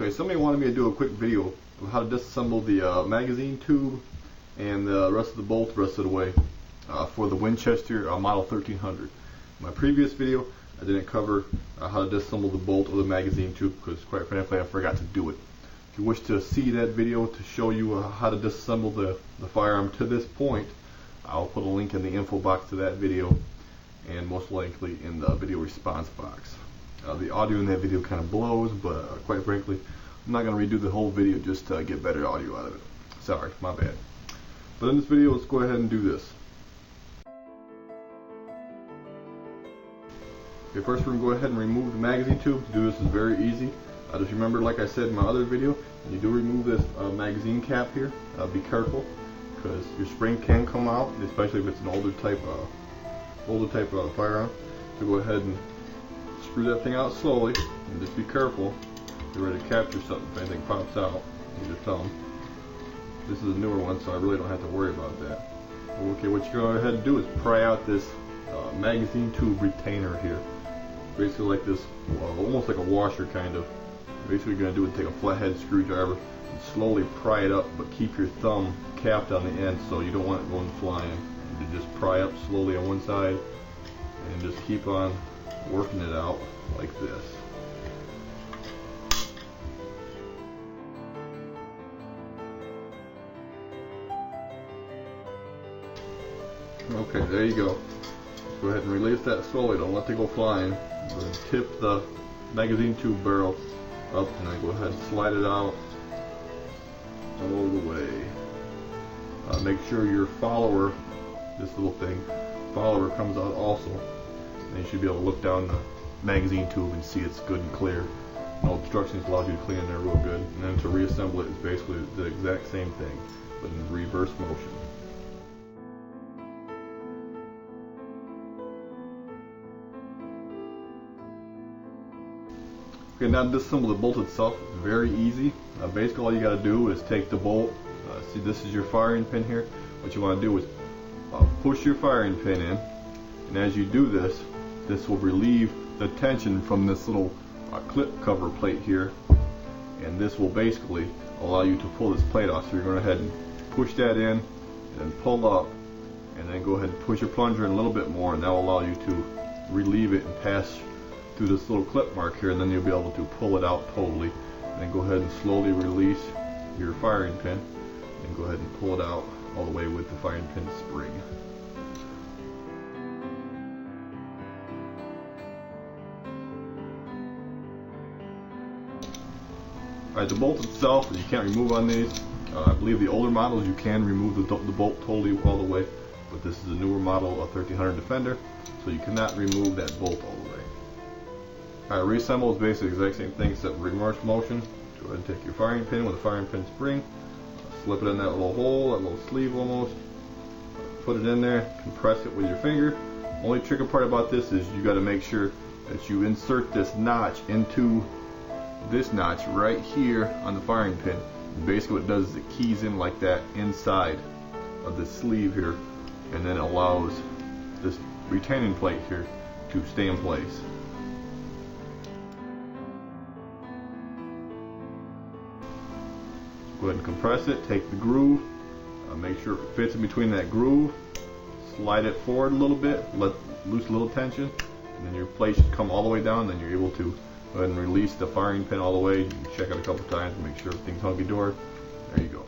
Okay, somebody wanted me to do a quick video of how to disassemble the magazine tube and the rest of the bolt the rest of the way for the Winchester Model 1300. In my previous video, I didn't cover how to disassemble the bolt of the magazine tube because, quite frankly, I forgot to do it. If you wish to see that video to show you how to disassemble the firearm to this point, I'll put a link in the info box to that video and most likely in the video response box. The audio in that video kind of blows, but quite frankly, I'm not going to redo the whole video just to get better audio out of it. Sorry, my bad. But in this video, let's go ahead and do this. Okay, first we're going to go ahead and remove the magazine tube. To do this is very easy. Just remember, like I said in my other video, when you do remove this magazine cap here, be careful because your spring can come out, especially if it's an older type of firearm. So go ahead and screw that thing out slowly and just be careful. You're ready to capture something if anything pops out with your thumb. This is a newer one, so I really don't have to worry about that. Okay, what you're going to go ahead and do is pry out this magazine tube retainer here. Basically like this, almost like a washer kind of. Basically what you're going to do is take a flathead screwdriver and slowly pry it up, but keep your thumb capped on the end so you don't want it going flying. And you just pry up slowly on one side and just keep on working it out like this. Okay, there you go. Go ahead and release that slowly, don't let it go flying. Then tip the magazine tube barrel up and then go ahead and slide it out all the way. Make sure your follower, this little thing, follower comes out also. And you should be able to look down the magazine tube and see it's good and clear. And all the instructions allows you to clean in there real good. And then to reassemble it is basically the exact same thing, but in reverse motion. Okay, now to disassemble the bolt itself, it's very easy. Basically all you got to do is take the bolt, see this is your firing pin here. What you want to do is push your firing pin in, and as you do this, this will relieve the tension from this little clip cover plate here, and this will basically allow you to pull this plate off. So you're going to go ahead and push that in and then pull up, and then go ahead and push your plunger in a little bit more, and that will allow you to relieve it and pass through this little clip mark here, and then you'll be able to pull it out totally. And then go ahead and slowly release your firing pin and go ahead and pull it out all the way with the firing pin spring. Alright, the bolt itself, you can't remove on these. I believe the older models you can remove the bolt totally all the way, but this is a newer model, a 1300 Defender, so you cannot remove that bolt all the way. Alright, reassemble is basically the exact same thing except reverse motion. Go ahead and take your firing pin with a firing pin spring, slip it in that little hole, that little sleeve almost, put it in there, compress it with your finger. Only tricky part about this is you got to make sure that you insert this notch into this notch right here on the firing pin. And basically what it does is it keys in like that inside of the sleeve here, and then it allows this retaining plate here to stay in place. Go ahead and compress it, take the groove, make sure it fits in between that groove, slide it forward a little bit, let loose a little tension, and then your plate should come all the way down. Then you're able to go ahead and release the firing pin all the way. You can check it a couple times and make sure everything's hunky-dory. There you go.